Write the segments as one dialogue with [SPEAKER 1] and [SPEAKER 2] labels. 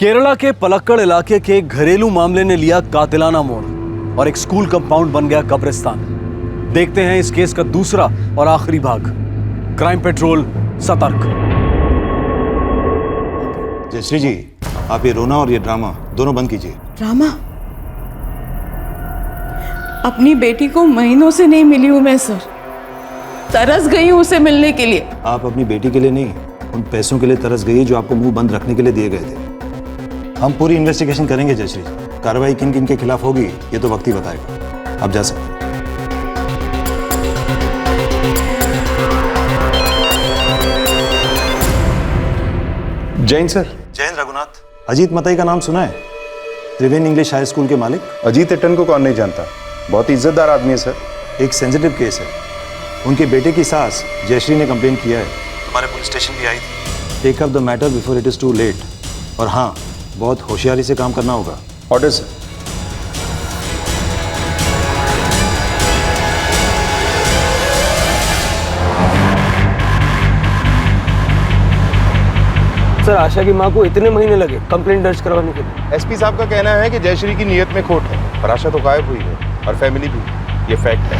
[SPEAKER 1] केरला के पलक्कड़ इलाके के एक घरेलू मामले ने लिया कातिलाना मोड़ और एक स्कूल कंपाउंड बन गया कब्रिस्तान। देखते हैं इस केस का दूसरा और आखिरी भाग। क्राइम पेट्रोल सतर्क।
[SPEAKER 2] जयश्री जी, आप ये रोना और ये ड्रामा दोनों बंद कीजिए।
[SPEAKER 3] ड्रामा? अपनी बेटी को महीनों से नहीं मिली हूं मैं सर। तरस गई हूं उसे मिलने के लिए।
[SPEAKER 2] आप अपनी बेटी के लिए नहीं, उन पैसों के लिए तरस गई जो आपको मुंह बंद रखने के लिए दिए गए थे। हम पूरी इन्वेस्टिगेशन करेंगे जयश्री जी। कार्रवाई किन किन के खिलाफ होगी ये तो वक्त ही बताएगा। आप जा सकते हैं।
[SPEAKER 4] जैन सर।
[SPEAKER 2] जैन रघुनाथ। अजीत मतई का नाम सुना है? त्रिवेणी इंग्लिश हाई स्कूल के मालिक।
[SPEAKER 4] अजीत एटन को कौन नहीं जानता, बहुत इज्जतदार आदमी है सर।
[SPEAKER 2] एक सेंसिटिव केस है। उनके बेटे की सास जयश्री ने कंप्लेन किया है। हमारे पुलिस स्टेशन भी आई थी। Take up the matter before it is too late. और हाँ, बहुत होशियारी से काम करना होगा।
[SPEAKER 4] Order sir.
[SPEAKER 5] सर, आशा की माँ को इतने महीने लगे कंप्लेंट दर्ज करवाने के लिए।
[SPEAKER 4] एसपी साहब का कहना है कि जयश्री की नीयत में खोट है, पर आशा तो गायब हुई है और फैमिली भी। ये फैक्ट है।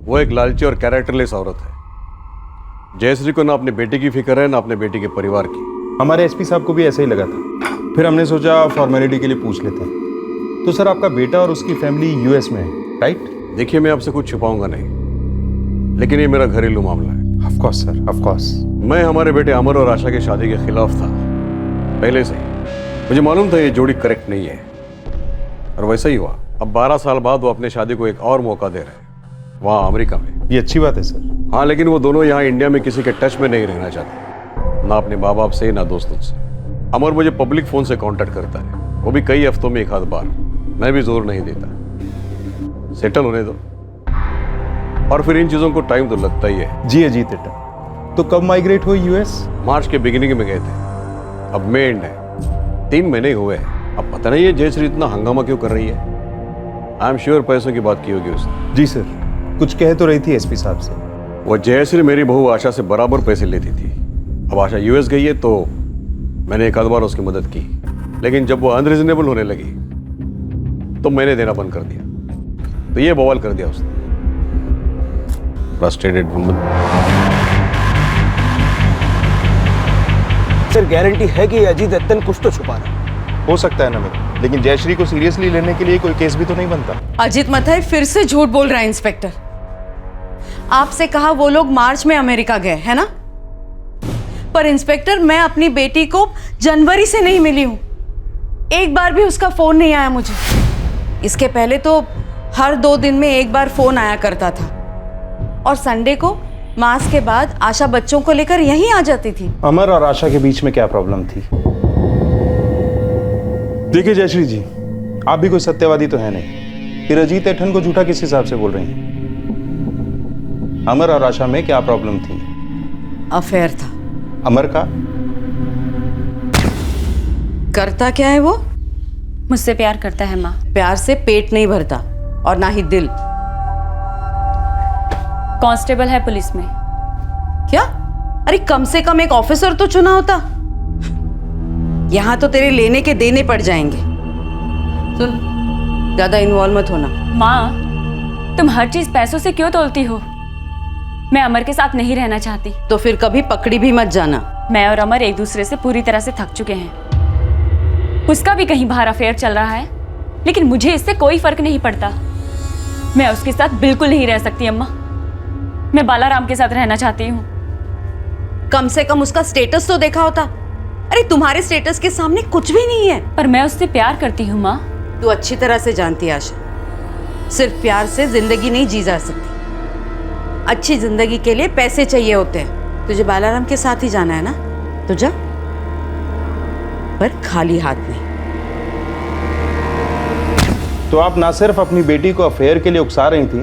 [SPEAKER 6] वो एक लालची और कैरेक्टरलेस औरत है। जयश्री को ना अपने बेटे की फिक्र है ना अपने बेटे के परिवार की।
[SPEAKER 4] हमारे एसपी साहब को भी ऐसा ही लगा था। फिर हमने सोचा फॉर्मेलिटी के लिए पूछ लेते हैं। तो सर, आपका बेटा और उसकी फैमिली यूएस में है, राइट?
[SPEAKER 6] देखिए, मैं आपसे कुछ छुपाऊंगा नहीं, लेकिन ये मेरा घरेलू मामला है।
[SPEAKER 4] Of course sir, of course.
[SPEAKER 6] मैं हमारे बेटे अमर और आशा की शादी के खिलाफ था पहले से ही। मुझे मालूम था ये जोड़ी करेक्ट नहीं है, और वैसा ही हुआ। अब 12 साल बाद वो अपने शादी को एक और मौका दे रहे हैं, वहाँ अमेरिका में।
[SPEAKER 4] ये अच्छी बात है सर।
[SPEAKER 6] हाँ, लेकिन वो दोनों यहाँ इंडिया में किसी के टच में नहीं रहना चाहते, ना अपने माँ बाप से ना दोस्तों से। अमर मुझे पब्लिक फोन से कांटेक्ट करता है, वो भी कई हफ्तों में एक आध बार। मैं भी जोर नहीं देता, सेटल होने दो, और फिर इन चीज़ों को टाइम तो लगता ही है।
[SPEAKER 4] जी अजीत एटन, तो कब माइग्रेट हुई यूएस?
[SPEAKER 6] मार्च के बिगिनिंग में गए थे, अब मई एंड है, 3 महीने हुए हैं। अब पता नहीं है जयश्री इतना हंगामा क्यों कर रही है। आई एम श्योर पैसों की बात की होगी उसने।
[SPEAKER 4] जी सर, कुछ कह तो रही थी एसपी साहब से।
[SPEAKER 6] वो जयश्री मेरी बहू आशा से बराबर पैसे लेती थी। अब आशा यूएस गई है तो मैंने एक आध बार उसकी मदद की, लेकिन जब वो अनरीजनेबल होने लगी तो मैंने देना बंद कर दिया। तो ये बवाल कर दिया उसने। Frustrated woman.
[SPEAKER 5] सर, गारंटी है कि अजीत एटन कुछ तो छुपा रहा है।
[SPEAKER 4] हो सकता है ना मेरे, लेकिन जयश्री को सीरियसली लेने के लिए कोई केस भी तो नहीं बनता।
[SPEAKER 3] अजीत मथाई फिर से झूठ बोल रहा है इंस्पेक्टर। आपसे कहा वो लोग मार्च में अमेरिका गए, है ना? पर इंस्पेक्टर, मैं अपनी बेटी को जनवरी से नहीं मिली हूं। एक बार भी उसका फोन नहीं आया मुझे। इसके पहले तो हर 2 दिन में एक बार फोन आया करता था, और संडे को मास के बाद आशा बच्चों को लेकर यहीं आ जाती थी।
[SPEAKER 4] अमर और आशा के बीच में क्या प्रॉब्लम थी? देखिए जयश्री जी, आप भी कोई सत्यवादी तो है नहीं। फिर अजीत एटन को झूठा किस हिसाब से बोल रही हैं? अमर और आशा में क्या प्रॉब्लम थी?
[SPEAKER 3] अफेयर था।
[SPEAKER 4] अमर का?
[SPEAKER 3] करता क्या है वो?
[SPEAKER 7] मुझसे प्यार करता है माँ।
[SPEAKER 3] प्यार से पेट नहीं भरता, और ना ही दिल।
[SPEAKER 7] कांस्टेबल है पुलिस में।
[SPEAKER 3] क्या? अरे कम से कम एक ऑफिसर तो चुना होता। यहाँ तो तेरे लेने के देने पड़ जाएंगे। सुन, ज्यादा इन्वॉल्व मत होना।
[SPEAKER 7] माँ, तुम हर चीज पैसों से क्यों तोलती हो? मैं अमर के साथ नहीं रहना चाहती।
[SPEAKER 3] तो फिर कभी पकड़ी भी मत जाना।
[SPEAKER 7] मैं और अमर एक दूसरे से पूरी तरह से थक चुके हैं। उसका भी कहीं बाहर अफेयर चल रहा है, लेकिन मुझे इससे कोई फर्क नहीं पड़ता। मैं उसके साथ बिल्कुल नहीं रह सकती अम्मा। मैं बालाराम के साथ रहना चाहती हूँ।
[SPEAKER 3] कम से कम उसका स्टेटस तो देखा होता। अरे तुम्हारे स्टेटस के सामने कुछ भी नहीं है।
[SPEAKER 7] पर मैं उससे प्यार करती हूँ माँ।
[SPEAKER 3] तू अच्छी तरह से जानती है आशा, सिर्फ प्यार से जिंदगी नहीं जी जा सकती। अच्छी जिंदगी के लिए पैसे चाहिए होते हैं। तुझे बालाराम के साथ ही जाना है ना, तो जा, पर खाली हाथ नहीं।
[SPEAKER 4] तो आप ना सिर्फ अपनी बेटी को अफेयर के लिए उकसा रही थी,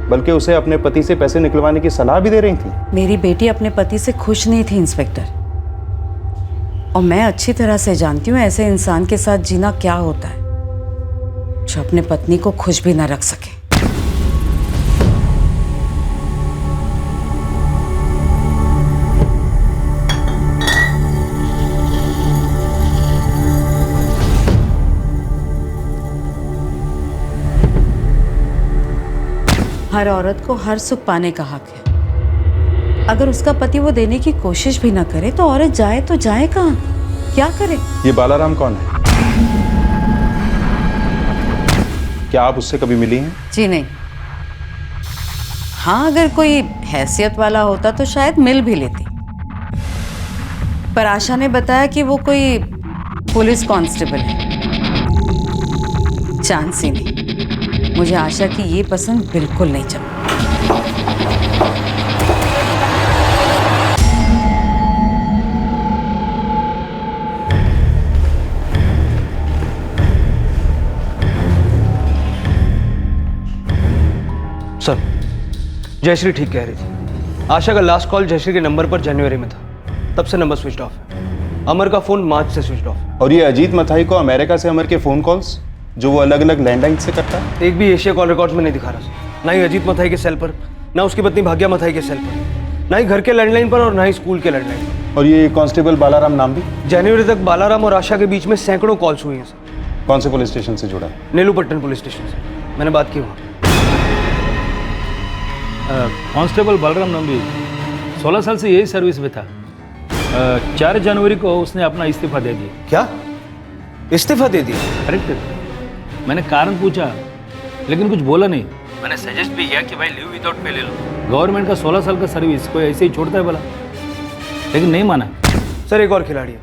[SPEAKER 4] बल्कि उसे अपने पति से पैसे निकलवाने की सलाह भी दे रही थी।
[SPEAKER 3] मेरी बेटी अपने पति से खुश नहीं थी इंस्पेक्टर, और मैं अच्छी तरह से जानती हूँ ऐसे इंसान के साथ जीना क्या होता है जो अपने पत्नी को खुश भी ना रख सके। हर औरत को हर सुख पाने का हक है। अगर उसका पति वो देने की कोशिश भी ना करे तो औरत जाए तो जाए कहाँ, क्या करे?
[SPEAKER 4] ये बालाराम कौन है? क्या आप उससे कभी मिली हैं?
[SPEAKER 3] जी नहीं। हाँ, अगर कोई हैसियत वाला होता तो शायद मिल भी लेती, पर आशा ने बताया कि वो कोई पुलिस कांस्टेबल है। चांस ही नहीं। मुझे आशा की ये पसंद बिल्कुल नहीं चली।
[SPEAKER 5] सर, जयश्री ठीक कह रही थी। आशा का लास्ट कॉल जयश्री के नंबर पर जनवरी में था, तब से नंबर स्विच ऑफ है। अमर का फोन मार्च से स्विच ऑफ है।
[SPEAKER 4] और ये अजीत मथाई को अमेरिका से अमर के फोन कॉल्स जो वो अलग अलग लैंडलाइन से करता है?
[SPEAKER 5] एक भी एशिया कॉल रिकॉर्ड्स में नहीं दिखा रहा सर। ना ही अजीत मथाई के सेल पर, ना उसकी पत्नी भाग्या मथाई के सेल पर, ना ही घर के लैंडलाइन पर और ना ही स्कूल के लैंडलाइन पर।
[SPEAKER 4] और ये कांस्टेबल बालाराम नाम भी?
[SPEAKER 5] जनवरी तक बालाराम और आशा के बीच में सैकड़ों कॉल्स हुई हैं सर।
[SPEAKER 4] कौन से पुलिस स्टेशन से जुड़ा है?
[SPEAKER 5] नेलूपट्टन पुलिस स्टेशन से मैंने बात की वहाँ।
[SPEAKER 8] कांस्टेबल बलराम नंबी 16 साल से यही सर्विस में था। 4 जनवरी को उसने अपना इस्तीफा दे दिया।
[SPEAKER 5] क्या इस्तीफा दे दिया?
[SPEAKER 8] करेक्ट। मैंने कारण पूछा लेकिन कुछ बोला नहीं। मैंने सजेस्ट भी किया कि भाई लीव विदाउट पे ले लो। गवर्नमेंट का 16 साल का सर्विस कोई ऐसे ही छोड़ता है बोला, लेकिन नहीं माना।
[SPEAKER 5] सर, एक और खिलाड़ी है,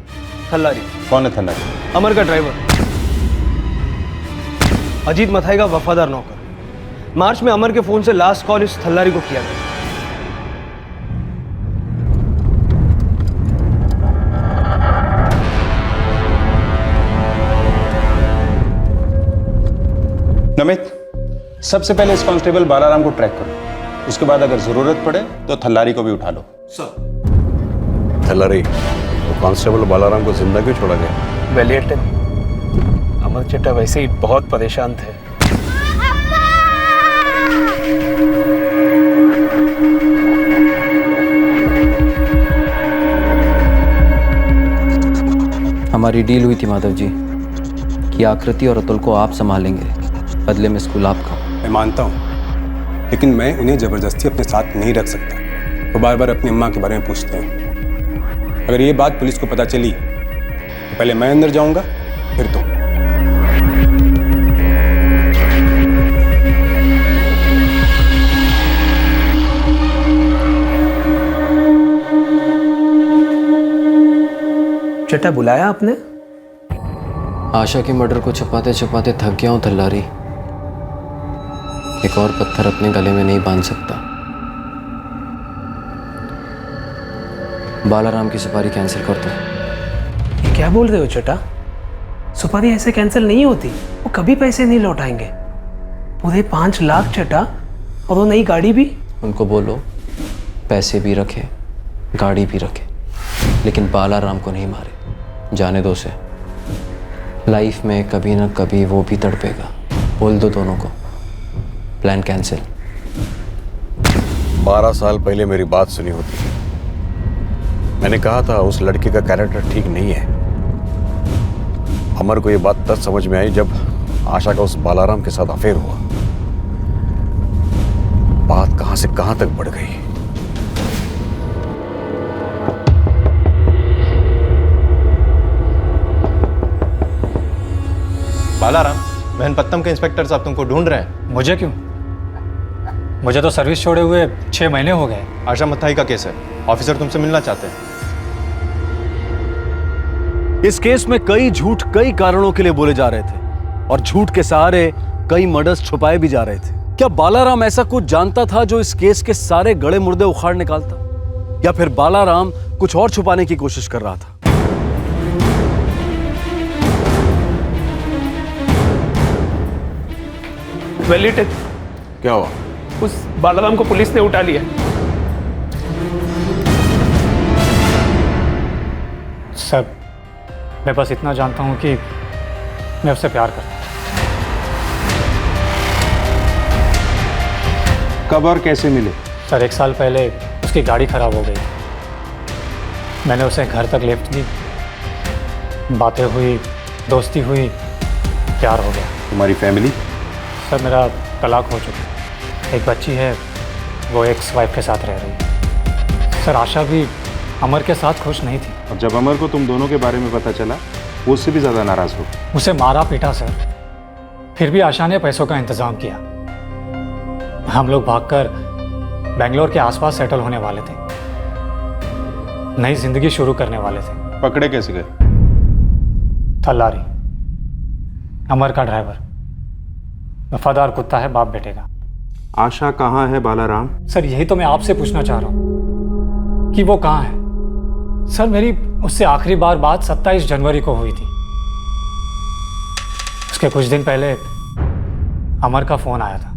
[SPEAKER 5] थल्लारी।
[SPEAKER 4] कौन है थल्लारी?
[SPEAKER 5] अमर का ड्राइवर, अजीत मथाई का वफादार नौकर। मार्च में अमर के फोन से लास्ट कॉल इस थल्लारी को किया गया।
[SPEAKER 4] नमित, सबसे पहले इस कांस्टेबल बालाराम को ट्रैक करो, उसके बाद अगर जरूरत पड़े तो थल्लारी को भी उठा लो।
[SPEAKER 6] थल्लारी, तो कांस्टेबल बालाराम को जिंदा क्यों छोड़ा गया?
[SPEAKER 9] वेलिएट, अमर चड्ढा वैसे ही बहुत परेशान थे।
[SPEAKER 10] हमारी डील हुई थी माधव जी कि आकृति और अतुल को आप संभालेंगे, बदले में स्कूल आपका।
[SPEAKER 11] मैं मानता हूँ, लेकिन मैं उन्हें जबरदस्ती अपने साथ नहीं रख सकता। वो बार बार अपनी अम्मा के बारे में पूछते हैं। अगर ये बात पुलिस को पता चली तो पहले मैं अंदर जाऊंगा, फिर तुम।
[SPEAKER 9] चड्ढा बुलाया आपने?
[SPEAKER 10] आशा के मर्डर को छुपाते छुपाते थक गया हूँ थल्लारी। एक और पत्थर अपने गले में नहीं बांध सकता। बालाराम की सुपारी कैंसिल कर दो।
[SPEAKER 9] ये क्या बोल रहे हो चड्ढा? सुपारी ऐसे कैंसिल नहीं होती, वो कभी पैसे नहीं लौटाएंगे। पूरे 5 लाख चड्ढा, और वो नई गाड़ी भी।
[SPEAKER 10] उनको बोलो पैसे भी रखे, गाड़ी भी रखे, लेकिन बालाराम को नहीं मारे। जाने दो उसे, लाइफ में कभी ना कभी वो भी तड़पेगा। बोल दो दोनों को, प्लान कैंसिल।
[SPEAKER 6] 12 साल पहले मेरी बात सुनी होती। मैंने कहा था उस लड़के का कैरेक्टर ठीक नहीं है। अमर को ये बात तब समझ में आई जब आशा का उस बालाराम के साथ अफेयर हुआ। बात कहां से कहां तक बढ़ गई।
[SPEAKER 12] बालाराम, महनपत्तम के इंस्पेक्टर साहब तुमको ढूंढ रहे हैं।
[SPEAKER 13] मुझे क्यों? मुझे तो सर्विस छोड़े हुए 6 महीने हो गए।
[SPEAKER 12] आशा मथाई का केस है, ऑफिसर तुमसे मिलना चाहते हैं।
[SPEAKER 1] इस केस में कई झूठ कई कारणों के लिए बोले जा रहे थे और झूठ के सहारे कई मर्डर्स छुपाए भी जा रहे थे। क्या बालाराम ऐसा कुछ जानता था जो इस केस के सारे गड़े मुर्दे उखाड़ निकालता, या फिर बालाराम कुछ और छुपाने की कोशिश कर रहा था?
[SPEAKER 9] वेलिएट,
[SPEAKER 6] क्या हुआ?
[SPEAKER 9] उस बालाराम को पुलिस ने उठा लिया।
[SPEAKER 13] सर, मैं बस इतना जानता हूं कि मैं उससे प्यार करता हूं।
[SPEAKER 4] कब और कैसे मिले?
[SPEAKER 13] सर, 1 साल पहले उसकी गाड़ी खराब हो गई। मैंने उसे घर तक लिफ्ट दी, बातें हुई, दोस्ती हुई, प्यार हो गया।
[SPEAKER 4] तुम्हारी फैमिली?
[SPEAKER 13] सर, मेरा तलाक हो चुका है। एक बच्ची है, वो एक्स वाइफ के साथ रह रही है। सर आशा भी अमर के साथ खुश नहीं थी।
[SPEAKER 4] और जब अमर को तुम दोनों के बारे में पता चला, वो उससे भी ज़्यादा नाराज़ हो।
[SPEAKER 13] उसे मारा पीटा सर, फिर भी आशा ने पैसों का इंतज़ाम किया। हम लोग भागकर बेंगलोर के आसपास सेटल होने वाले थे, नई जिंदगी शुरू करने वाले थे।
[SPEAKER 4] पकड़े कैसे गए?
[SPEAKER 13] थल्लारी, अमर का ड्राइवर, वफादार कुत्ता है बाप बेटे का।
[SPEAKER 4] आशा कहाँ है बालाराम?
[SPEAKER 13] सर यही तो मैं आपसे पूछना चाह रहा हूँ कि वो कहाँ है। सर मेरी उससे आखिरी बार बात 27 जनवरी को हुई थी। उसके कुछ दिन पहले अमर का फोन आया था।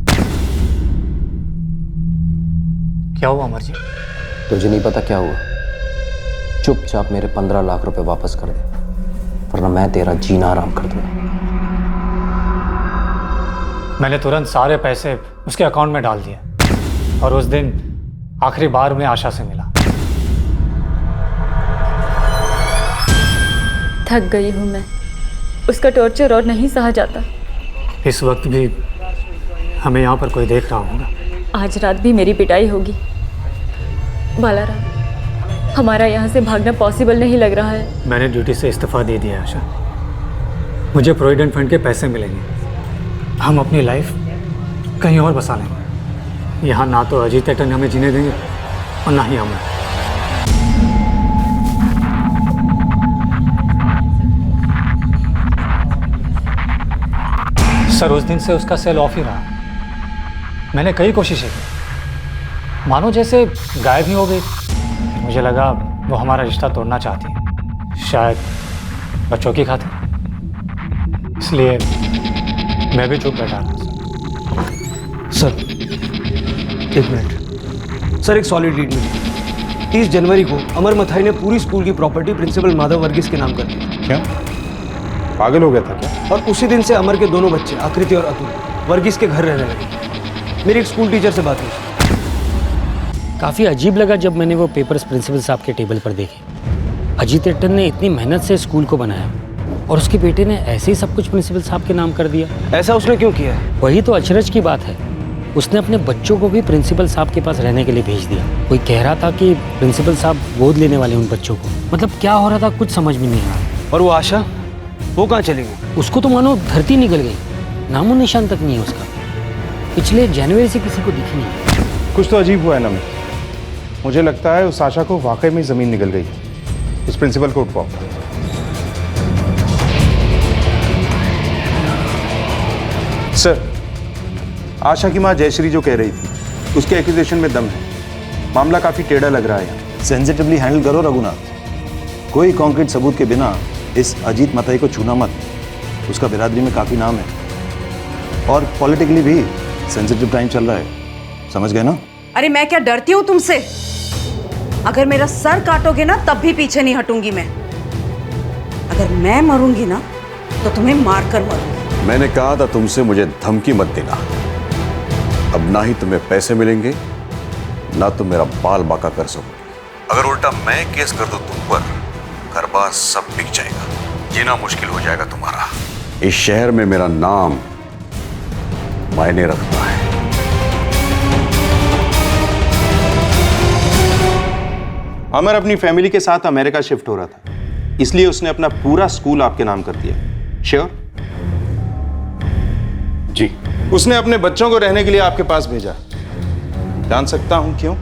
[SPEAKER 13] क्या हुआ अमर जी?
[SPEAKER 10] तुझे नहीं पता क्या हुआ? चुपचाप मेरे 15 लाख रुपए वापस कर दे, वरना मैं तेरा जीना आराम कर दूंगा।
[SPEAKER 13] मैंने तुरंत सारे पैसे उसके अकाउंट में डाल दिए और उस दिन आखिरी बार में आशा से मिला।
[SPEAKER 7] थक गई हूँ मैं, उसका टॉर्चर और नहीं सहा जाता।
[SPEAKER 13] इस वक्त भी हमें यहाँ पर कोई देख रहा होगा।
[SPEAKER 7] आज रात भी मेरी पिटाई होगी। बालाराम, हमारा यहाँ से भागना पॉसिबल नहीं लग रहा है।
[SPEAKER 13] मैंने ड्यूटी से इस्तीफा दे दिया आशा। मुझे प्रोविडेंट फंड के पैसे मिलेंगे, हम अपनी लाइफ कहीं और बसा लेंगे। यहाँ ना तो अजीत एटन हमें जीने देंगे और ना ही हमें। सर उस दिन से उसका सेल ऑफ ही रहा। मैंने कई कोशिशें की, मानो जैसे गायब ही हो गई। मुझे लगा वो हमारा रिश्ता तोड़ना चाहती है, शायद बच्चों की खातिर। इसलिए मैं भी चुप बैठा था।
[SPEAKER 5] सर एक मिनट सर, एक सॉलिड लीड मिली। 30 जनवरी को अमर मथाई ने पूरी स्कूल की प्रॉपर्टी प्रिंसिपल माधव वर्गीस के नाम कर दी।
[SPEAKER 4] क्या पागल हो गया था क्या?
[SPEAKER 5] और उसी दिन से अमर के दोनों बच्चे आकृति और अतुल वर्गीस के घर रहने लगे। मेरी एक स्कूल टीचर से बात हुई।
[SPEAKER 14] काफ़ी अजीब लगा जब मैंने वो पेपर्स प्रिंसिपल साहब के टेबल पर देखे। अजीत एटन ने इतनी मेहनत से स्कूल को बनाया और उसके बेटे ने ऐसे ही सब कुछ प्रिंसिपल साहब के नाम कर दिया।
[SPEAKER 5] ऐसा उसने क्यों किया है?
[SPEAKER 14] वही तो अचरज की बात है। उसने अपने बच्चों को भी प्रिंसिपल साहब के पास रहने के लिए भेज दिया। कोई कह रहा था कि प्रिंसिपल साहब गोद लेने वाले उन बच्चों को। मतलब क्या हो रहा था कुछ समझ में नहीं आ रहा।
[SPEAKER 5] और वो आशा, वो कहाँ चली गई?
[SPEAKER 14] उसको तो मानो धरती निकल गई, नामो निशान तक नहीं है उसका। पिछले जनवरी से किसी को दिखी नहीं।
[SPEAKER 4] कुछ तो अजीब हुआ है ना। मुझे लगता है उस आशा को वाकई में ज़मीन निकल गई। उस प्रिंसिपल को उठवाओ। सर, आशा की माँ जयश्री जो कह रही थी, उसके एक्यूजेशन में दम है। मामला काफ़ी टेढ़ा लग रहा है।
[SPEAKER 2] सेंसिटिवली हैंडल करो रघुनाथ। कोई कॉन्क्रीट सबूत के बिना इस अजीत मथाई को छूना मत। उसका बिरादरी में काफ़ी नाम है और पॉलिटिकली भी सेंसिटिव टाइम चल रहा है, समझ गए ना?
[SPEAKER 3] अरे मैं क्या डरती हूँ तुमसे? अगर मेरा सर काटोगे ना तब भी पीछे नहीं हटूंगी मैं। अगर मैं मरूंगी ना तो तुम्हें मारकर मरूंगी।
[SPEAKER 6] मैंने कहा था तुमसे मुझे धमकी मत देना। अब ना ही तुम्हें पैसे मिलेंगे, ना तुम मेरा बाल बाका कर सकोगे। अगर उल्टा मैं केस कर दूं तुम पर, घर बार सब बिक जाएगा, जीना मुश्किल हो जाएगा तुम्हारा। इस शहर में मेरा नाम मायने रखता है।
[SPEAKER 4] अमर अपनी फैमिली के साथ अमेरिका शिफ्ट हो रहा था, इसलिए उसने अपना पूरा स्कूल आपके नाम कर दिया। श्योर? जी। उसने अपने बच्चों को रहने के लिए आपके पास भेजा। जान सकता हूं क्यों?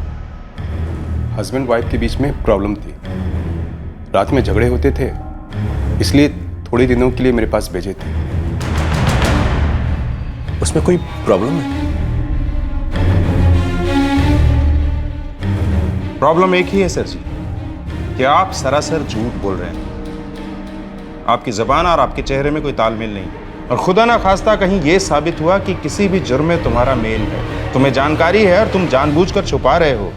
[SPEAKER 11] हस्बैंड वाइफ के बीच में प्रॉब्लम थी, रात में झगड़े होते थे, इसलिए थोड़े दिनों के लिए मेरे पास भेजे थे।
[SPEAKER 6] उसमें कोई प्रॉब्लम है?
[SPEAKER 4] प्रॉब्लम एक ही है सर जी, कि आप सरासर झूठ बोल रहे हैं। आपकी जबान और आपके चेहरे में कोई तालमेल नहीं, और खुदा ना खास्ता कहीं यह साबित हुआ कि किसी भी जुर्म में तुम्हारा मेल है, तुम्हें जानकारी है और तुम जानबूझकर छुपा रहे हो,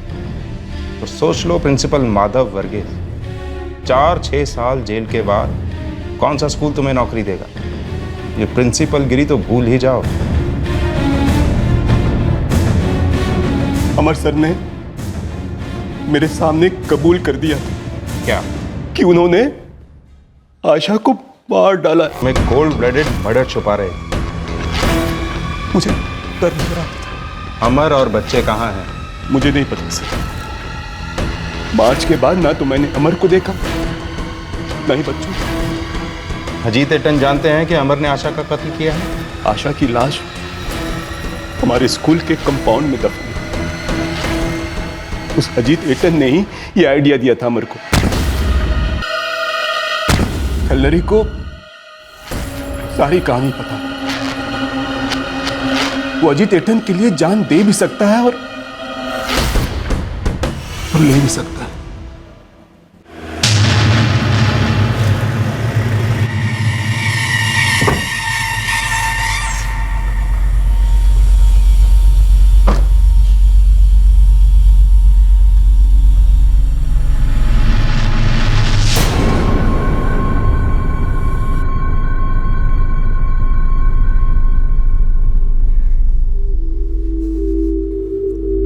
[SPEAKER 4] तो सोच लो प्रिंसिपल माधव वर्गीस 4-6 साल जेल के बाद कौन सा स्कूल तुम्हें नौकरी देगा? ये प्रिंसिपल गिरी तो भूल ही जाओ।
[SPEAKER 11] अमर सर ने मेरे सामने कबूल कर दिया
[SPEAKER 4] क्या?
[SPEAKER 11] कि उन्होंने आशा को मार डाला।
[SPEAKER 4] मैं कोल्ड ब्लडेड मर्डर छुपा रहे।
[SPEAKER 11] मुझे डर लग रहा था।
[SPEAKER 4] अमर और बच्चे कहाँ हैं?
[SPEAKER 11] मुझे नहीं पता सर। मार्च के बाद ना तो मैंने अमर को देखा, ना ही बच्चों को।
[SPEAKER 4] अजीत एटन जानते हैं कि अमर ने आशा का कत्ल किया है?
[SPEAKER 11] आशा की लाश हमारे स्कूल के कंपाउंड में दफन है। उस अजीत एटन ने ही ये आइडिया दिया था अमर को। खल्लरी को सारी कहानी पता है। वो अजीत एटन के लिए जान दे भी सकता है और ले भी सकता है।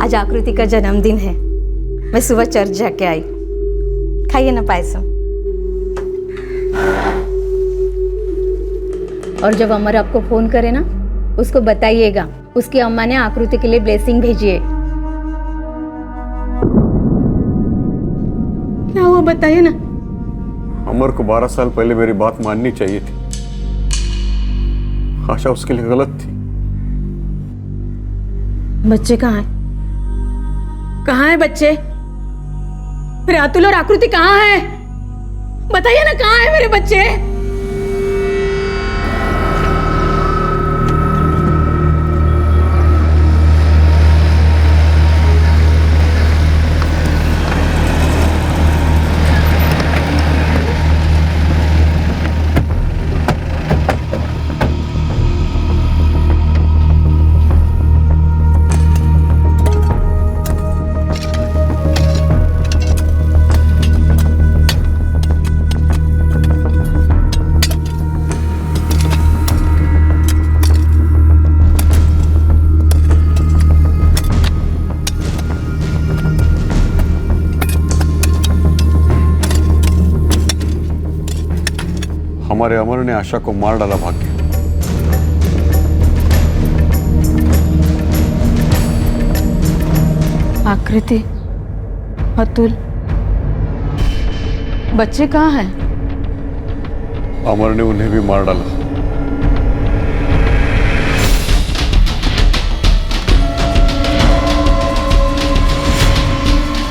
[SPEAKER 15] आज आकृति का जन्मदिन है। मैं सुबह चर्च जाके आई। खाइए ना पायसम। और जब अमर आपको फोन करे ना, उसको बताइएगा उसकी अम्मा ने आकृति के लिए ब्लेसिंग भेजी है। क्या हुआ बताइए ना।
[SPEAKER 6] अमर को 12 साल पहले मेरी बात माननी चाहिए थी। आशा उसके लिए गलत थी।
[SPEAKER 15] बच्चे कहाँ हैं? कहाँ है बच्चे? मेरे अतुल और आकृति कहाँ है? बताइए ना कहाँ है मेरे बच्चे?
[SPEAKER 6] हमारे अमर ने आशा को मार डाला भाग के।
[SPEAKER 3] आकृति, अतुल, बच्चे कहाँ हैं?
[SPEAKER 6] अमर ने उन्हें भी मार डाला।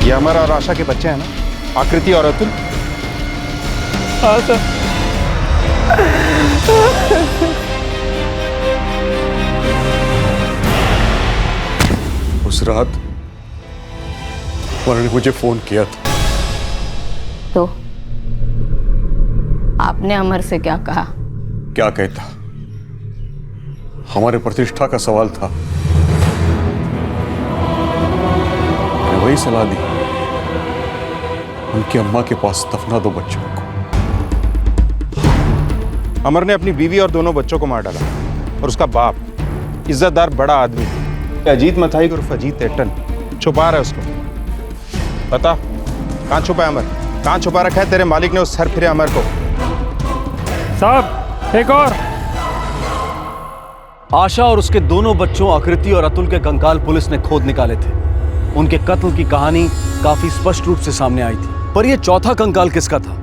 [SPEAKER 4] ये अमर और आशा के बच्चे हैं ना? आकृति और अतुल?
[SPEAKER 11] हाँ सर।
[SPEAKER 6] उस रात अमर ने मुझे फोन किया था।
[SPEAKER 15] तो आपने अमर से क्या कहा?
[SPEAKER 6] क्या कहता? हमारे प्रतिष्ठा का सवाल था। मैंने वही सलाह दी, उनकी अम्मा के पास दफना दो बच्चों को।
[SPEAKER 4] अमर ने अपनी बीवी और दोनों बच्चों को मार डाला और उसका बाप इज्जतदार बड़ा आदमी अजीत मथाई उर्फ अजीत एटन छुपा रहा है उसको। बता कहाँ छुपा है अमर? कहाँ छुपा रखा है तेरे मालिक ने उस सर फिरे अमर को?
[SPEAKER 8] साहब एक और।
[SPEAKER 1] आशा और उसके दोनों बच्चों आकृति और अतुल के कंकाल पुलिस ने खोद निकाले थे। उनके कत्ल की कहानी काफी स्पष्ट रूप से सामने आई थी, पर यह चौथा कंकाल किसका था?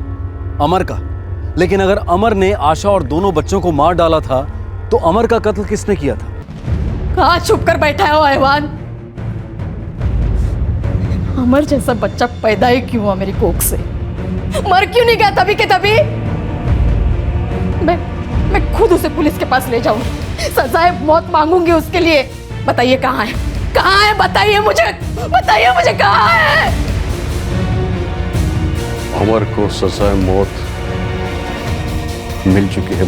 [SPEAKER 1] अमर का। लेकिन अगर अमर ने आशा और दोनों बच्चों को मार डाला था तो अमर का कत्ल किसने किया था?
[SPEAKER 3] कहाँ छुप कर बैठा है वो हैवान? अमर जैसा बच्चा पैदा ही क्यों हुआ मेरी कोख से? मर क्यों नहीं गया तभी के तभी? मैं खुद उसे पुलिस के पास ले जाऊंगी, सजाए मौत मांगूंगी उसके लिए। बताइए कहाँ है? कहाँ है? बताइए मुझे कहाँ है?
[SPEAKER 6] अमर को सजाए मौत मिल चुकी है।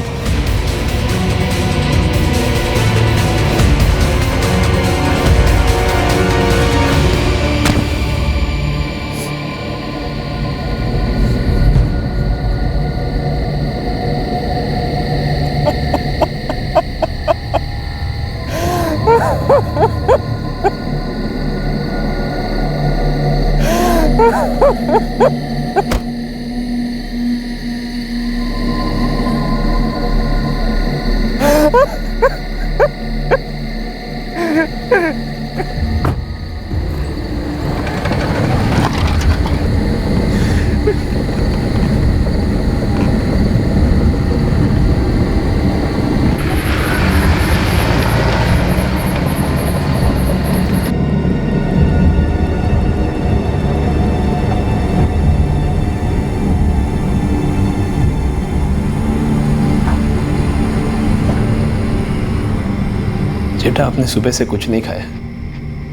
[SPEAKER 9] जेठा आपने सुबह से कुछ नहीं खाया,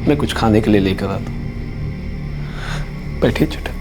[SPEAKER 9] मैं कुछ खाने के लिए लेकर आता हूँ। बैठिए जेठा।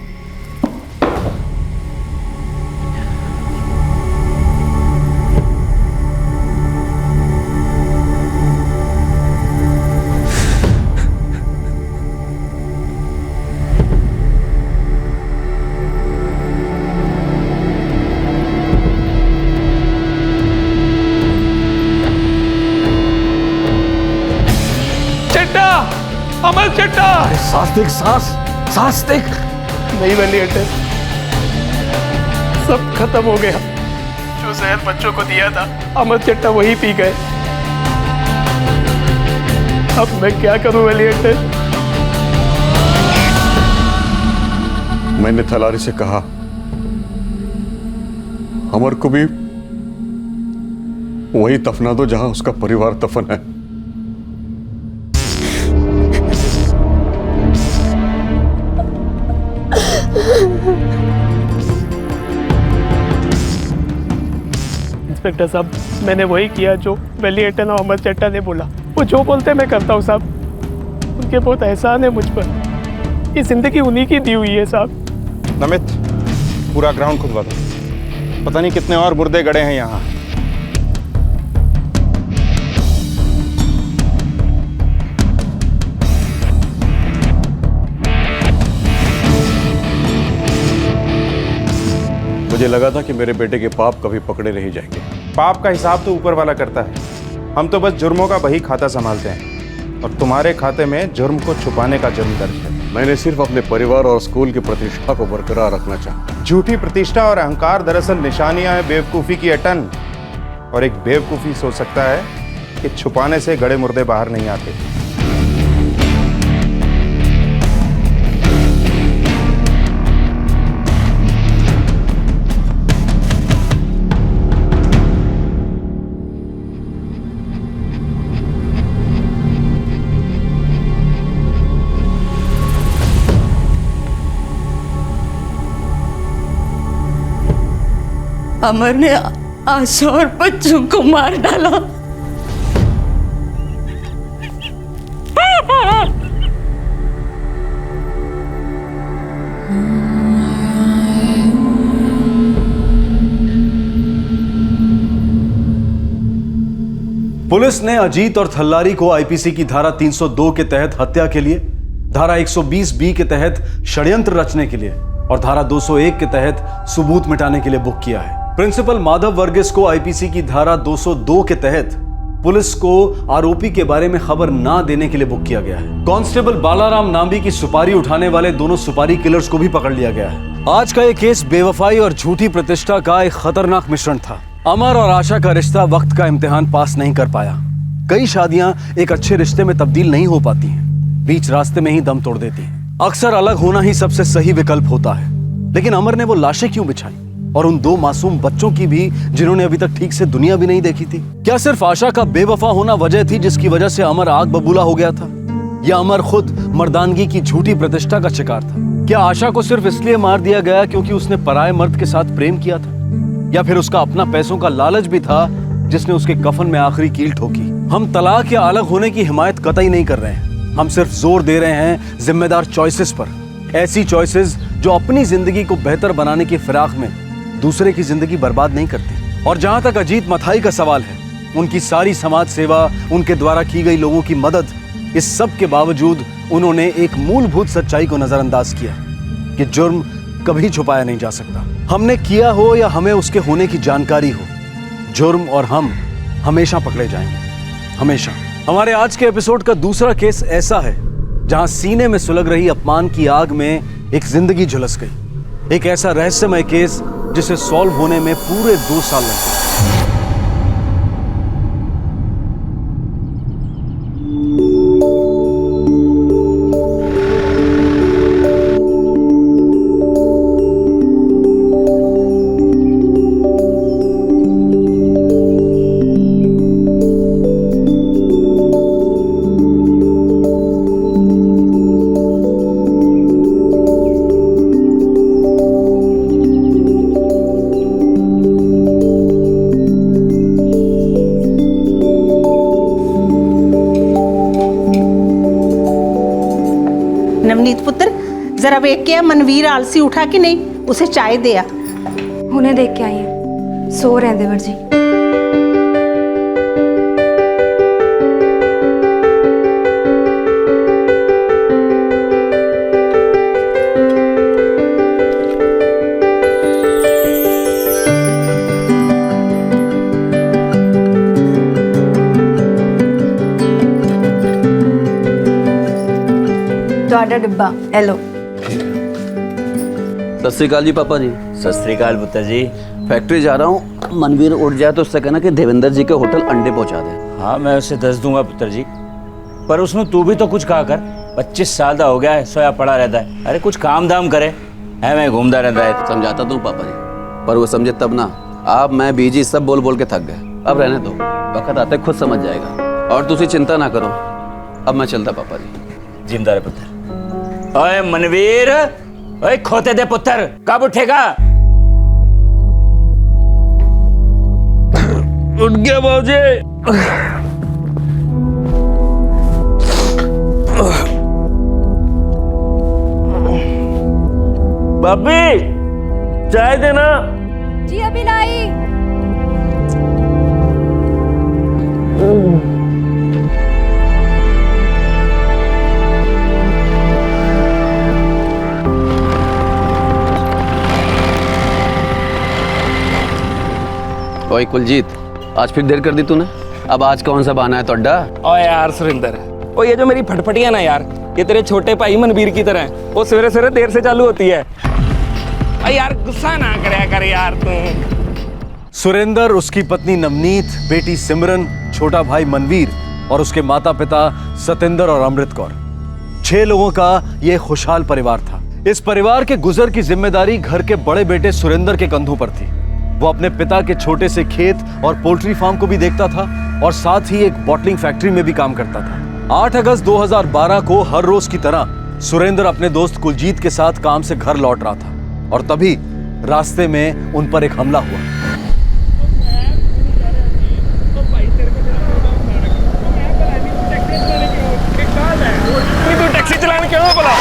[SPEAKER 5] अमर चट्टा, सांस देख, सांस देख।
[SPEAKER 9] नहीं बनी अटल, सब खत्म हो गया। जो जहर बच्चों को दिया था अमर चट्टा वही पी गए। अब मैं क्या करूं वली अटल?
[SPEAKER 6] मैंने थलारी से कहा अमर को भी वही दफना दो जहां उसका परिवार दफन है।
[SPEAKER 9] इंस्पेक्टर साहब, मैंने वही किया जो वली अटल और अमर चट्टा ने बोला। वो जो बोलते मैं करता हूँ साहब। उनके बहुत एहसान है मुझ पर। ये जिंदगी उन्हीं की दी हुई है साहब।
[SPEAKER 4] नमित, पूरा ग्राउंड खुदवा दो। पता नहीं कितने और मुर्दे गड़े हैं यहाँ।
[SPEAKER 6] मुझे लगा था कि मेरे बेटे के पाप कभी पकड़े नहीं जाएंगे।
[SPEAKER 4] पाप का हिसाब तो ऊपर वाला करता है, हम तो बस जुर्मों का बही खाता संभालते हैं। और तुम्हारे खाते में जुर्म को छुपाने का जुर्म दर्ज है।
[SPEAKER 6] मैंने सिर्फ अपने परिवार और स्कूल की प्रतिष्ठा को बरकरार रखना चाहा।
[SPEAKER 4] झूठी प्रतिष्ठा और अहंकार दरअसल निशानियां हैं बेवकूफ़ी की अटन। और एक बेवकूफ़ी सोच सकता है कि छुपाने से गड़े मुर्दे बाहर नहीं आते।
[SPEAKER 3] अमर ने आशा और बच्चों को मार डाला।
[SPEAKER 1] पुलिस ने अजीत और थल्लारी को आईपीसी की धारा 302 के तहत हत्या के लिए, धारा 120 बी के तहत षड्यंत्र रचने के लिए और धारा 201 के तहत सबूत मिटाने के लिए बुक किया है। प्रिंसिपल माधव वर्गीस को आईपीसी की धारा 202 के तहत पुलिस को आरोपी के बारे में खबर ना देने के लिए बुक किया गया है। कांस्टेबल बालाराम नाम्बी की सुपारी उठाने वाले दोनों सुपारी किलर्स को भी पकड़ लिया गया है। आज का ये केस बेवफाई और झूठी प्रतिष्ठा का एक खतरनाक मिश्रण था। अमर और आशा का रिश्ता वक्त का इम्तिहान पास नहीं कर पाया। कई शादियां एक अच्छे रिश्ते में तब्दील नहीं हो पाती हैं, बीच रास्ते में ही दम तोड़ देती हैं। अक्सर अलग होना ही सबसे सही विकल्प होता है। लेकिन अमर ने वो लाशें क्यों बिछाई, और उन दो मासूम बच्चों की भी जिन्होंने अभी तक ठीक से दुनिया भी नहीं देखी थी? क्या सिर्फ आशा का बेवफा होना वजह थी जिसकी वजह से अमर आग बबूला हो गया था, या अमर खुद मर्दानगी की झूठी प्रतिष्ठा का शिकार था? क्या आशा को सिर्फ इसलिए मार दिया गया क्योंकि उसने पराये मर्द के साथ प्रेम किया था, या फिर उसका अपना पैसों का लालच भी था जिसने उसके कफन में आखिरी कील ठोकी? हम तलाक या अलग होने की हिमायत कतई नहीं कर रहे हैं। हम सिर्फ जोर दे रहे हैं जिम्मेदार चॉइसेस पर, ऐसी चॉइसेस जो अपनी जिंदगी को बेहतर बनाने की फिराक में दूसरे की जिंदगी बर्बाद नहीं करती। और जहां तक अजीत मथाई का सवाल है, उनकी सारी समाज सेवा, उनके द्वारा की गई लोगों की मदद, इस सब के बावजूद उन्होंने एक मूलभूत सच्चाई को नजरअंदाज किया कि जुर्म कभी छुपाया नहीं जा सकता। हमने किया हो या हमें उसके होने की जानकारी हो, जुर्म और हम हमेशा पकड़े जाएंगे, हमेशा। हमारे आज के एपिसोड का दूसरा केस ऐसा है जहां सीने में सुलग रही अपमान की आग में एक जिंदगी झुलस गई। एक ऐसा रहस्यमय केस जिसे सॉल्व होने में पूरे 2 साल लगे।
[SPEAKER 15] ਰੀਤ ਪੁੱਤਰ जरा वेख के आ मनवीर आलसी उठा कि नहीं, उसे चाय दे आ।
[SPEAKER 16] उन्हें देख के आई हैं, सो रहे हैं देवर जी। ਤੁਹਾਡਾ ਡੱਬਾ ਹੈਲੋ।
[SPEAKER 17] सत श्रीकाल जी पापा जी।
[SPEAKER 18] सत श्रीकाल पुत्र जी।
[SPEAKER 17] फैक्ट्री जा रहा हूँ, मनवीर उठ जाए तो उससे कहना कि देवेंद्र जी के होटल अंडे पहुँचा दे।
[SPEAKER 18] हाँ मैं उसे दस दूंगा पुत्र जी, पर उसमें तू भी तो कुछ कहा कर। 25 साल का हो गया है, सोया पड़ा रहता है। अरे कुछ काम दाम करे है, मैं घूमता रहता है।
[SPEAKER 17] समझाता हूँ पापा जी, पर वो समझे तब ना। आप मैं बीजी सब बोल बोल के थक गए, अब रहने दो, वक्त आते खुद समझ जाएगा। और तुझे चिंता ना करो, अब मैं चलता पापा जी।
[SPEAKER 18] जिंदा रहे पुत्र। ओए मनवीर, ओए खोते दे पुत्र, कब उठेगा?
[SPEAKER 8] उठ गया बाबूजी। भाभी चाय देना।
[SPEAKER 16] जी अभी लाई।
[SPEAKER 17] ओए कुलजीत, आज फिर देर कर दी तूने। अब आज कौन सा बहाना है तोड़ा?
[SPEAKER 5] ओ यार सुरेंद्र, ओ ये जो मेरी फटफटियां ना यार, ये तेरे छोटे भाई मनवीर की तरह है। वो सवेरे सवेरे देर से चालू होती है। अरे यार गुस्सा ना करया कर यार तू।
[SPEAKER 1] सुरेंद्र, उसकी पत्नी नवनीत, बेटी सिमरन, छोटा भाई मनवीर और उसके माता पिता सतेंद्र और अमृत कौर, 6 लोगों का यह खुशहाल परिवार था। इस परिवार के गुजर की जिम्मेदारी घर के बड़े बेटे सुरेंद्र के कंधों पर थी। वो अपने पिता के छोटे से खेत और पोल्ट्री फार्म को भी देखता था और साथ ही एक बॉटलिंग फैक्ट्री में भी काम करता था। 8 अगस्त 2012 को हर रोज की तरह सुरेंद्र अपने दोस्त कुलजीत के साथ काम से घर लौट रहा था और तभी रास्ते में उन पर एक हमला हुआ।
[SPEAKER 5] तू टैक्सी चलाने क्यों बोला?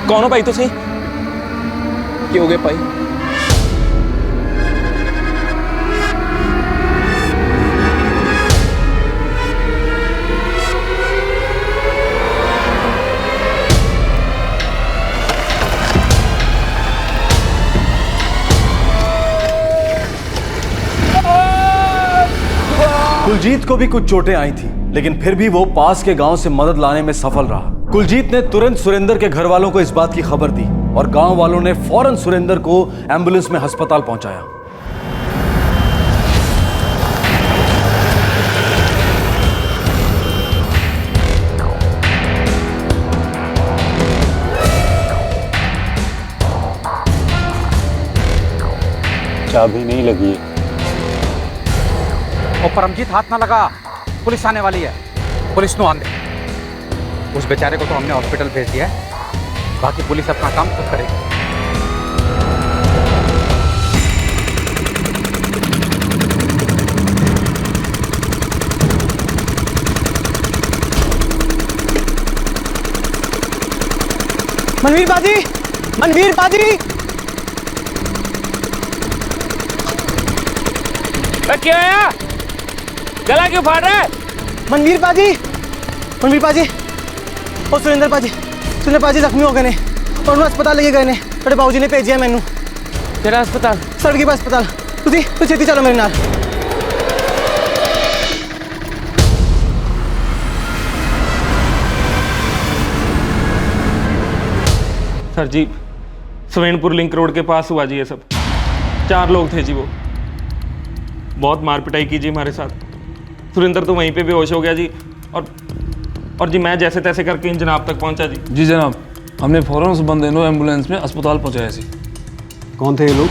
[SPEAKER 5] कौन हो भाई तुसी? क्यों हो गए भाई?
[SPEAKER 1] कुलजीत को भी कुछ चोटें आई थी, लेकिन फिर भी वो पास के गांव से मदद लाने में सफल रहा। कुलजीत ने तुरंत सुरेंद्र के घर वालों को इस बात की खबर दी और गांव वालों ने फौरन सुरेंद्र को एम्बुलेंस में अस्पताल पहुंचाया।
[SPEAKER 11] चाबी नहीं लगी है।
[SPEAKER 19] और परमजीत हाथ ना लगा, पुलिस आने वाली है। पुलिस नो आंदे। उस बेचारे को तो हमने हॉस्पिटल भेज दिया है, बाकी पुलिस अपना काम खुद करेगी।
[SPEAKER 5] मनवीर बाजी, मनवीर बाजी। क्या आया? गला क्यों फाड़ रहा है? मनवीर पाजी, मनवीर पाजी और सुरेंद्र पाजी जख्मी हो गए ने और उन्हें अस्पताल लेके गए ने। तेरे बाबूजी ने भेजा मैनू। तेरा अस्पताल? सड़की पर अस्पताल। तू छेती चलो मेरे नाल।
[SPEAKER 9] सर जी, सवेनपुर लिंक रोड के पास हुआ जी ये सब। 4 लोग थे जी, वो बहुत मार पिटाई की जी हमारे साथ। सुरेंद्र तो वहीं पे बेहोश हो गया जी और जी मैं जैसे तैसे करके इन जनाब तक पहुंचा जी।
[SPEAKER 20] जी जनाब, हमने फौरन उस बंदे को एम्बुलेंस में अस्पताल पहुंचाया जी।
[SPEAKER 11] कौन थे ये लोग?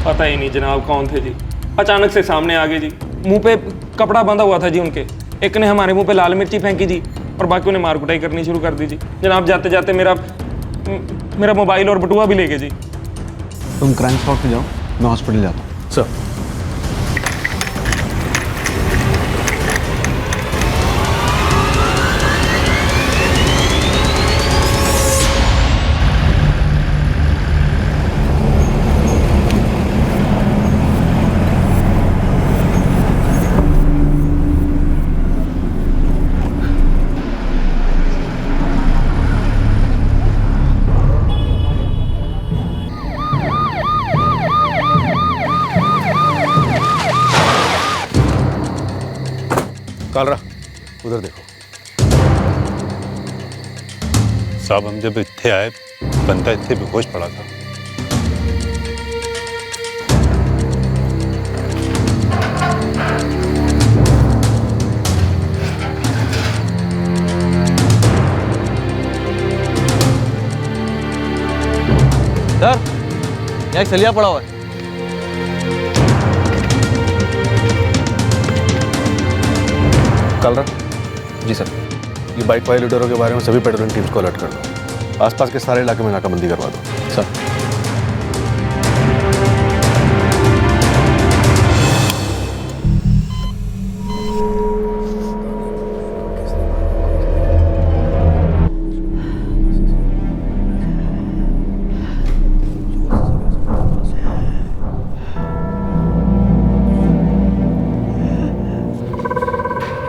[SPEAKER 9] पता ही नहीं जनाब कौन थे जी। अचानक से सामने आ गए जी। मुंह पे कपड़ा बंधा हुआ था जी उनके। एक ने हमारे मुंह पे लाल मिर्ची फेंकी जी और बाकी ने मार कुटाई करनी शुरू कर दी जी। जनाब जाते जाते मेरा मोबाइल और बटुआ भी ले गए जी।
[SPEAKER 11] तुम क्राइम स्पॉट पे जाओ, मैं हॉस्पिटल जाता हूँ।
[SPEAKER 1] सर।
[SPEAKER 11] कालरा उधर देखो साहब, हम जब इत्थे आए बंदा इत्थे बेहोश पड़ा था।
[SPEAKER 5] सर, यहाँ एक सलिया पड़ा हुआ है।
[SPEAKER 6] कालरा जी सर, ये बाइक वाले लूटेरों के बारे में सभी पेट्रोलिंग टीम्स को अलर्ट कर दो। आसपास के सारे इलाके में नाकाबंदी करवा दो। सर।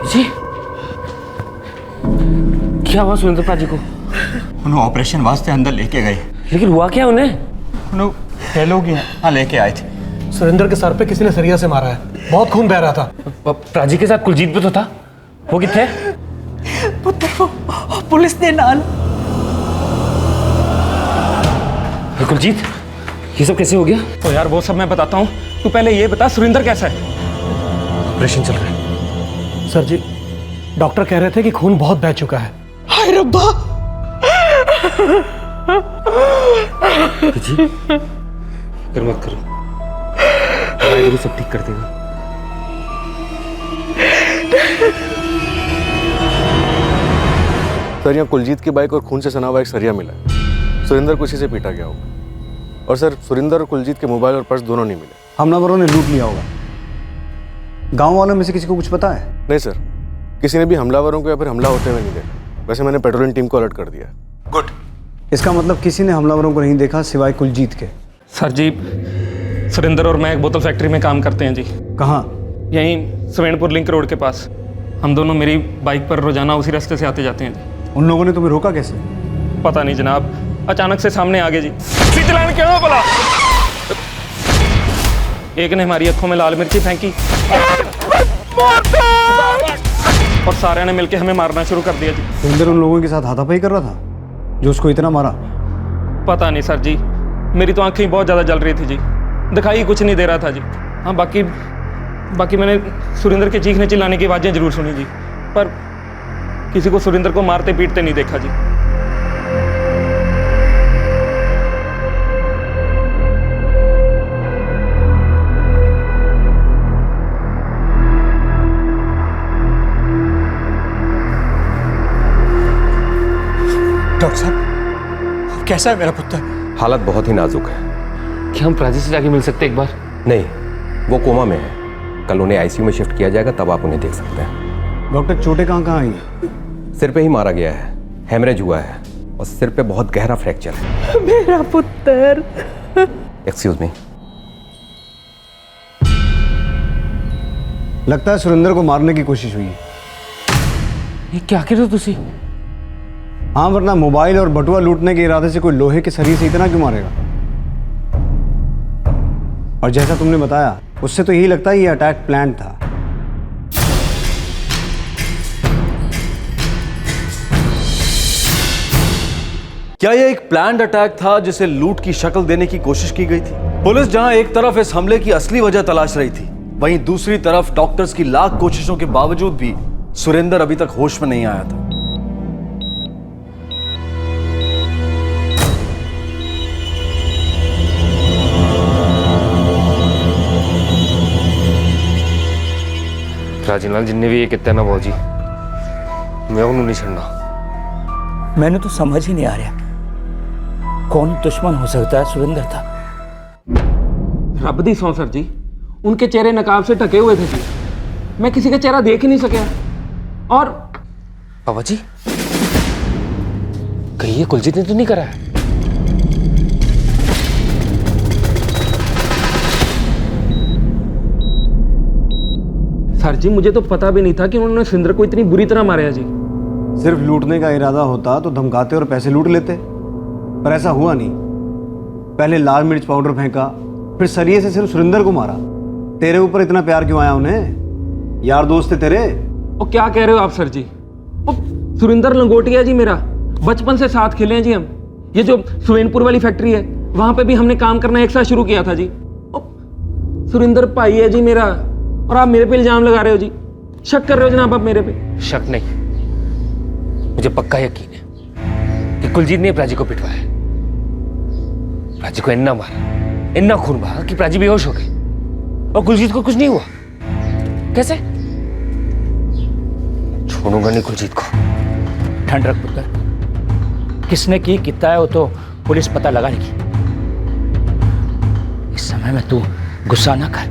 [SPEAKER 14] जी क्या हुआ सुरेंद्र पाजी को?
[SPEAKER 18] उन्हें ऑपरेशन वास्ते अंदर लेके गए।
[SPEAKER 14] लेकिन हुआ क्या उन्हें?
[SPEAKER 18] उन्हें फेल हो गया। हाँ, लेके आए थे।
[SPEAKER 5] सुरेंद्र के सर पे किसी ने सरिया से मारा है, बहुत खून बह रहा था।
[SPEAKER 14] प्राजी के साथ कुलजीत भी तो था, वो किथे?
[SPEAKER 15] पुत्र वो पुलिस ने नाल।
[SPEAKER 14] कुलजीत, ये सब कैसे हो गया?
[SPEAKER 9] तो यार वो सब मैं बताता हूँ, तू पहले ये बता सुरेंद्र कैसा है?
[SPEAKER 14] ऑपरेशन चल रहा है
[SPEAKER 5] सर जी, डॉक्टर कह रहे थे कि खून बहुत बह चुका है।
[SPEAKER 15] हाय रब्बा।
[SPEAKER 14] जी कर मत करो, वाहिगुरु सब ठीक कर देगा।
[SPEAKER 6] सर, यहाँ कुलजीत की बाइक और खून से सना हुआ एक सरिया मिला है। सुरेंद्र को इसी से पीटा गया होगा। और सर, सुरेंद्र और कुलजीत के मोबाइल और पर्स दोनों नहीं मिले।
[SPEAKER 1] हमलावरों ने लूट लिया होगा। गांव वालों में से किसी को कुछ पता है?
[SPEAKER 6] नहीं सर, किसी ने भी हमलावरों को या फिर हमला होते हुए नहीं देखा। वैसे मैंने पेट्रोलिंग टीम को अलर्ट कर दिया।
[SPEAKER 1] गुड। इसका मतलब किसी ने हमलावरों को नहीं देखा सिवाय कुलजीत के।
[SPEAKER 9] सर जी, सुरेंद्र और मैं एक बोतल फैक्ट्री में काम करते हैं जी।
[SPEAKER 1] कहाँ?
[SPEAKER 9] यहीं सुवेणपुर लिंक रोड के पास। हम दोनों मेरी बाइक पर रोजाना उसी रास्ते से आते जाते हैं जी।
[SPEAKER 1] उन लोगों ने तुम्हें रोका कैसे?
[SPEAKER 9] पता नहीं जनाब, अचानक से सामने आ गए जी। चलान क्यों बोला? एक ने हमारी आंखों में लाल मिर्ची फेंकी और सारे ने मिलकर हमें मारना शुरू कर दिया जी।
[SPEAKER 1] सुरेंद्र उन लोगों के साथ हाथापाई कर रहा था जो उसको इतना मारा?
[SPEAKER 9] पता नहीं सर जी, मेरी तो आंखें बहुत ज़्यादा जल रही थी जी, दिखाई कुछ नहीं दे रहा था जी। हाँ, बाकी मैंने सुरेंद्र के चीखने चिल्लाने की आवाज़ें जरूर सुनी जी, पर किसी को सुरेंद्र को मारते पीटते नहीं देखा जी।
[SPEAKER 5] डॉक्टर साहब, कैसा है मेरा पुत्र?
[SPEAKER 11] हालत बहुत ही नाजुक है।
[SPEAKER 14] क्या हम प्राजी से जाके मिल सकते एक बार?
[SPEAKER 11] नहीं, वो कोमा में है। कल उन्हें आईसीयू में शिफ्ट किया जाएगा, तब आप उन्हें देख सकते हैं।
[SPEAKER 1] डॉक्टर, चोटें कहाँ आई हैं?
[SPEAKER 11] सिर पे ही मारा गया है, हेमरेज हुआ है और सिर पे बहुत गहरा फ्रैक्चर है।
[SPEAKER 15] मेरा पुत्र।
[SPEAKER 11] Excuse me.
[SPEAKER 1] लगता है सुरेंद्र को मारने की कोशिश हुई है।
[SPEAKER 14] ये क्या कह रहे हो तुसी?
[SPEAKER 1] हाँ, वरना मोबाइल और बटुआ लूटने के इरादे से कोई लोहे के सरिये से इतना क्यों मारेगा? और जैसा तुमने बताया, उससे तो यही लगता है ये अटैक प्लान था। क्या यह एक प्लान्ड अटैक था जिसे लूट की शक्ल देने की कोशिश की गई थी? पुलिस जहां एक तरफ इस हमले की असली वजह तलाश रही थी, वहीं दूसरी तरफ डॉक्टर्स की लाख कोशिशों के बावजूद भी सुरेंद्र अभी तक होश में नहीं आया था।
[SPEAKER 14] राजी नाल जिन्ने भी ये कितना ना भाजी, मैं उन्होंने नहीं छड़ना।
[SPEAKER 18] मैंने तो समझ ही नहीं आ रहा कौन दुश्मन हो सकता है। सुरेंद्र था।
[SPEAKER 9] रब दी सौं सर जी, उनके चेहरे नकाब से ढके हुए थे जी, मैं किसी का चेहरा देख ही नहीं सका। और
[SPEAKER 14] बाबा जी, कहीं ये कुलजीत ने तो नहीं करा है?
[SPEAKER 9] सर जी, मुझे तो पता भी नहीं था कि उन्होंने सुरेंद्र को इतनी बुरी तरह मारा जी।
[SPEAKER 1] सिर्फ लूटने का इरादा होता तो धमकाते और पैसे लूट लेते, पर ऐसा हुआ नहीं। पहले लाल मिर्च पाउडर फेंका, फिर सरिये से सिर्फ सुरेंद्र को मारा। तेरे ऊपर इतना प्यार क्यों आया उन्हें? यार दोस्त थे तेरे,
[SPEAKER 20] और क्या कह रहे हो आप सर जी? सुरेंद्र लंगोटिया जी मेरा, बचपन से साथ खेले हैं जी हम। ये जो सुवेनपुर वाली फैक्ट्री है वहां पे भी हमने काम करना एक साथ शुरू किया था जी। सुरेंद्र भाई है जी मेरा, और आप मेरे पे इल्जाम लगा रहे हो जी। शक कर रहे हो जनाब आप मेरे पे?
[SPEAKER 14] शक नहीं, मुझे पक्का यकीन है कि कुलजीत ने प्राची को पिटवाया। प्राची को इतना मारा, इतना खून बहा कि प्राची बेहोश हो गई, और कुलजीत को कुछ नहीं हुआ। कैसे? छोड़ूंगा नहीं कुलजीत को।
[SPEAKER 18] ठंड रख पुत्र, किसने की कितना है वो तो पुलिस पता लगा लेगी। इस समय में तू गुस्सा ना कर,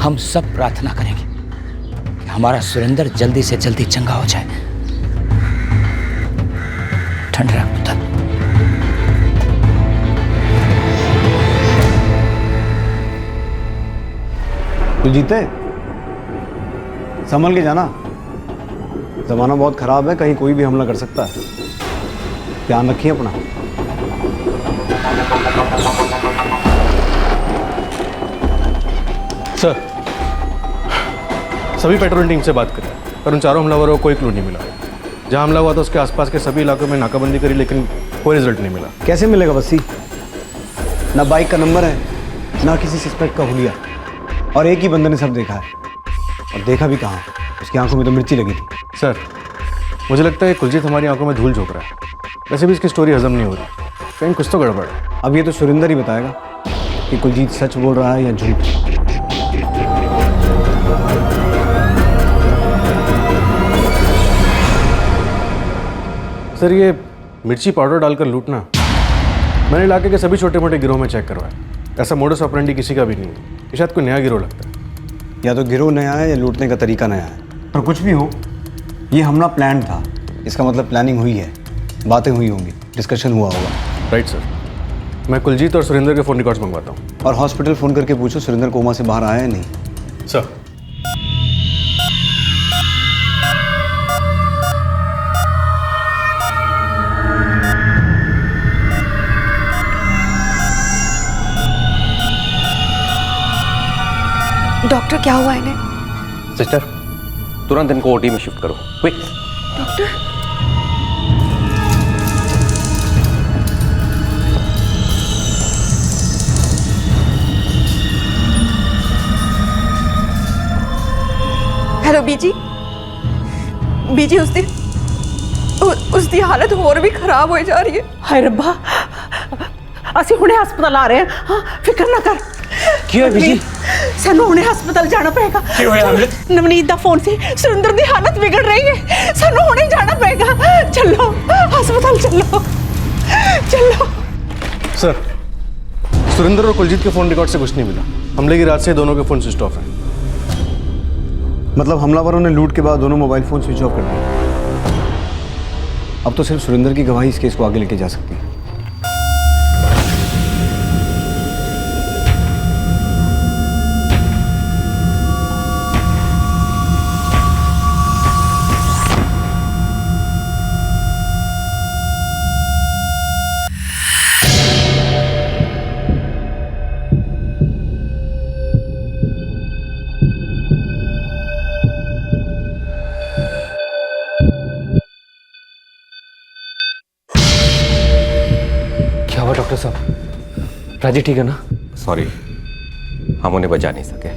[SPEAKER 18] हम सब प्रार्थना करेंगे कि हमारा सुरेंद्र जल्दी से जल्दी चंगा हो जाए। ठंड रख पुत्र।
[SPEAKER 21] कुलजीते, संभल के जाना, जमाना बहुत खराब है, कहीं कोई भी हमला कर सकता है। ध्यान रखिए अपना।
[SPEAKER 12] सर, सभी पेट्रोलिंग टीम से बात करें, पर उन चारों हमलावरों को कोई क्लू नहीं मिला। जहां हमला हुआ था उसके आसपास के सभी इलाकों में नाकाबंदी करी, लेकिन कोई रिजल्ट नहीं मिला।
[SPEAKER 21] कैसे मिलेगा बस्सी? ना बाइक का नंबर है, ना किसी सस्पेक्ट का हुलिया, और एक ही बंदे ने सब देखा है। और देखा भी कहाँ, उसकी आंखों में तो मिर्ची लगी थी।
[SPEAKER 12] सर, मुझे लगता है कुलजीत हमारी आंखों में धूल झोंक रहा है। वैसे भी इसकी स्टोरी हजम नहीं हो रही, कहीं कुछ तो गड़बड़ है।
[SPEAKER 21] अब ये तो सुरेंद्र ही बताएगा कि कुलजीत सच बोल रहा है या झूठ।
[SPEAKER 12] सर, ये मिर्ची पाउडर डालकर लूटना मैंने इलाके के सभी छोटे मोटे गिरोह में चेक करवाया। ऐसा मोडस ऑपरेंडी किसी का भी नहीं है। ये शायद कोई नया गिरोह लगता है।
[SPEAKER 21] या तो गिरोह नया है या लूटने का तरीका नया है, पर कुछ भी हो, ये हमला प्लान था। इसका मतलब प्लानिंग हुई है, बातें हुई होंगी, डिस्कशन हुआ होगा।
[SPEAKER 12] Right sir. मैं कुलजीत और सुरेंद्र के फ़ोन रिकॉर्ड्स मंगवाता हूँ।
[SPEAKER 21] और हॉस्पिटल फ़ोन करके पूछो सुरेंद्र कोमा से बाहर आया है नहीं।
[SPEAKER 12] सर।
[SPEAKER 16] डॉक्टर, क्या हुआ इन्हें?
[SPEAKER 10] सिस्टर, तुरंत इनको ओटी में शिफ्ट करो, क्विक।
[SPEAKER 16] डॉक्टर, हेलो बीजी। बीजी, उसकी हालत और भी खराब हो जा रही है।
[SPEAKER 15] हाय रब्बा, ਅਸੀਂ ਹੁਣੇ ਹਸਪਤਾਲ ਆ ਰਹੇ ਹਾਂ। ਹਾਂ, ਫਿਕਰ ਨਾ ਕਰ।
[SPEAKER 14] ਕੀ ਹੋਇਆ ਬੀਜੀ?
[SPEAKER 15] ਸਾਨੂੰ ਹੁਣੇ ਹਸਪਤਾਲ ਜਾਣਾ ਪਏਗਾ।
[SPEAKER 14] ਕੀ ਹੋਇਆ ਅਮਰਿਤ?
[SPEAKER 15] ਨਵਨੀਤ ਦਾ ਫੋਨ ਸੀ, ਸੁਰਿੰਦਰ ਦੀ ਹਾਲਤ ਵਿਗੜ ਰਹੀ ਹੈ, ਸਾਨੂੰ ਹੁਣੇ ਜਾਣਾ ਪਏਗਾ। ਚੱਲੋ ਹਸਪਤਾਲ, ਚੱਲੋ ਚੱਲੋ।
[SPEAKER 12] सर, सुरेंद्र और कुलजीत के फ़ोन रिकॉर्ड से कुछ नहीं मिला। हमले की रात से दोनों के फ़ोन स्विच ऑफ हैं।
[SPEAKER 21] मतलब हमलावरों ने लूट के बाद दोनों मोबाइल फ़ोन स्विच ऑफ कर दिए। अब तो सिर्फ सुरेंद्र की गवाही इस केस को आगे लेके जा सकती है।
[SPEAKER 10] डॉक्टर साहब, राजी ठीक है ना? सॉरी, हम उन्हें बचा नहीं सके।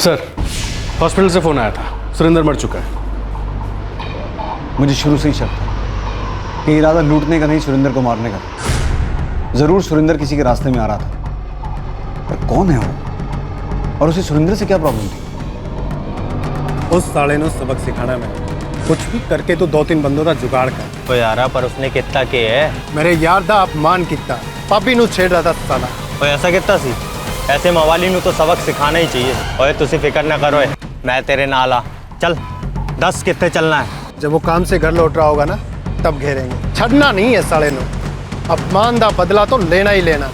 [SPEAKER 12] सर, हॉस्पिटल से फ़ोन आया था, सुरेंद्र मर चुका है।
[SPEAKER 21] मुझे शुरू से ही शक था कि इरादा लूटने का नहीं, सुरेंद्र को मारने का था। ज़रूर सुरेंद्र किसी के रास्ते में आ रहा था, पर कौन है वो, और उसे सुरेंद्र से क्या प्रॉब्लम थी?
[SPEAKER 11] उस साले ने सबक सिखाना मैं कुछ भी करके तो 2-3 बंदों का जुगाड़ कर।
[SPEAKER 12] ओ यारा, पर उसने कितना के है?
[SPEAKER 11] मेरे यार दा अपमान कितना, पापी नु छेड़ रहा था साला।
[SPEAKER 12] ओ ऐसा कितना सी?
[SPEAKER 5] ऐसे मवाली ਨੂੰ तो सबक सिखाना ही चाहिए। ओए तुसी फिक्र ना करो, मैं तेरे नाल आ। चल 10 कितने चलना है?
[SPEAKER 7] जब वो काम से घर लौट रहा होगा ना तब घेरेंगे। छड़ना नहीं है साले नो। अपमान दा बदला तो लेना ही लेना।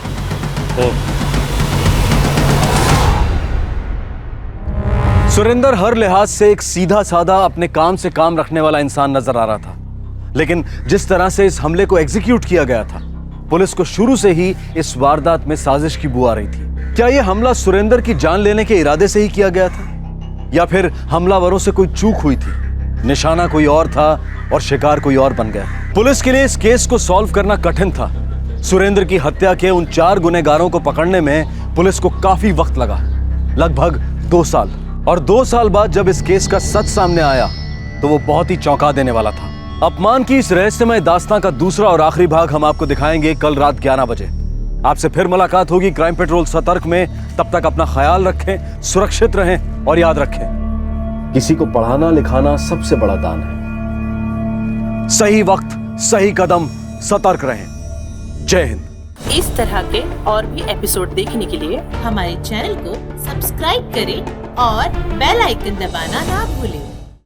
[SPEAKER 1] सुरेंद्र हर लिहाज से एक सीधा साधा अपने काम से काम रखने वाला इंसान नजर आ रहा था, लेकिन जिस तरह से इस हमले को एग्जीक्यूट किया गया था, पुलिस को शुरू से ही इस वारदात में साजिश की बू आ रही थी। क्या यह हमला सुरेंद्र की जान लेने के इरादे से ही किया गया था, या फिर हमलावरों से कोई चूक हुई थी? निशाना कोई और था और शिकार कोई और बन गया। पुलिस के लिए इस केस को सॉल्व करना कठिन था। सुरेंद्र की हत्या के उन 4 गुनहगारों को पकड़ने में पुलिस को काफी वक्त लगा, लगभग 2 साल। और 2 साल बाद जब इस केस का सच सामने आया तो वो बहुत ही चौंका देने वाला था। अपमान की इस रहस्यमय दास्तां का दूसरा और आखिरी भाग हम आपको दिखाएंगे कल रात 11 बजे। आपसे फिर मुलाकात होगी क्राइम पेट्रोल सतर्क में। तब तक अपना ख्याल रखें, सुरक्षित रहें और याद रखें, किसी को पढ़ाना लिखाना सबसे बड़ा दान है। सही वक्त, सही कदम, सतर्क रहें। जय हिंद।
[SPEAKER 22] इस तरह के और भी एपिसोड देखने के लिए हमारे चैनल को सब्सक्राइब करें और बेल आइकन दबाना ना भूलें।